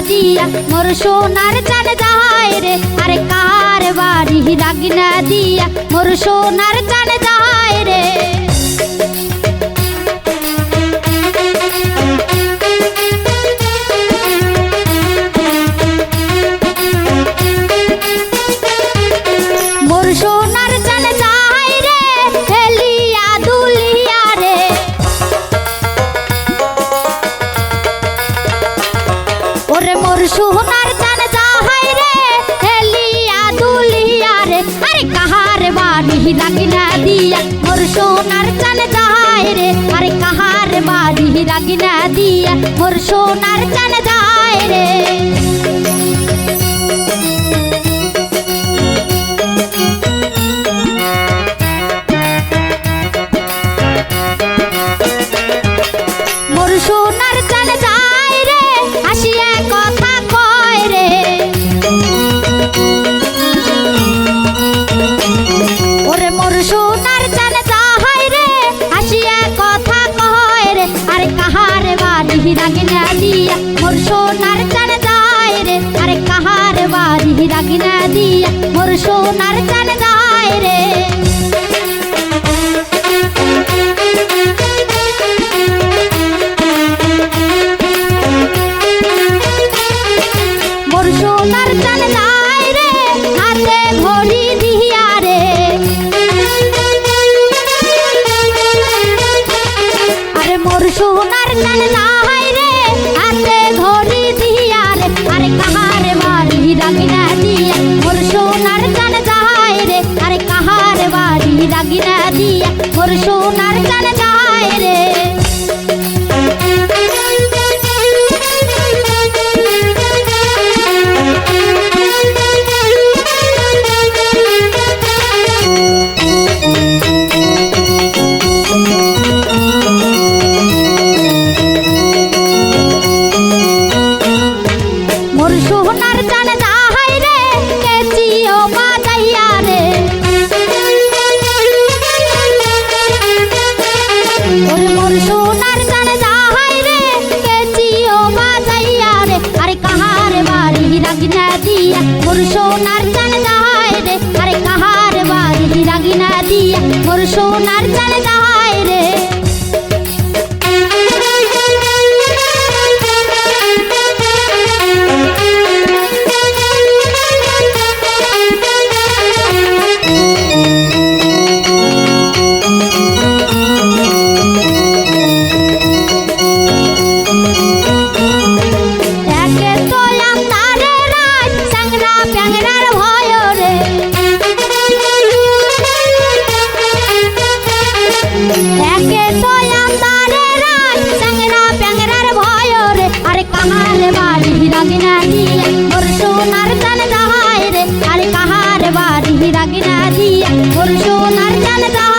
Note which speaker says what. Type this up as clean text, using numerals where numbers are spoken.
Speaker 1: দিয়া মোর সোনার চান যায় রে, আরে কার বাড়ি রাগিনা দিয়া মোর সোনার চান যায় রে। মোর সোনার চান যায় রে হেলিয়া দুলিয়া রে, ওরে মোর সোনার চান যায় রে হেলিয়া দুলিয়া রে, আরে কাহার বাড়ি রাগিনা দিয়া মোর সোনার চান যায় রে, আরে কাহার বাড়ি রাগিনা দিয়া মোর সোনার চান যায় রে। মোর সোনার চান যায় রে আসিয়া কথা কয় রে, ওরে মোর সোনার চান যায় রে আসিয়া কথা কয় রে, আরে কাহার বাড়ি রাগিনা দিয়া মোর সোনার চান যায় রে, আরে কাহার বাড়ি রাগিনা দিয়া মোর সোনার চান যায় রে। মোর সোনার চান যায় রে হাতে ঘড়ি দিয়া রে, আরে মোর সোনার চান যায় রে হাতে ঘড়ি দিয়া রে, আরে কাহার বাড়ি রাগিনা দিয়া মোর সোনার চান যায় রে, আরে কাহার বাড়ি রাগিনা দিয়া মোর সোনার চান যায় রে। মোর সোনার চান যায় রে কেচিও বাজাইয়া রে, ওরে মোর সোনার চান যায় রে কেচিও বাজাইয়া রে, আরে কাহার বাড়ি রাগিনা দিয়া মোর সোনার চান যায় রে, আরে কাহার বাড়ি রাগিনা দিয়া মোর সোনার চান যায় রে। একে তো আন্ধারে রাত সাংরা প্যাংরার ভয় রে, একে তো আন্ধারে রাত সাংরা প্যাংরার ভয় রে, আরে কাহার বাড়ি রাগিনা দিয়া মোর সোনার চান যায় রে, আরে কাহার বাড়ি রাগিনা দিয়া মোর সোনার চান যায়।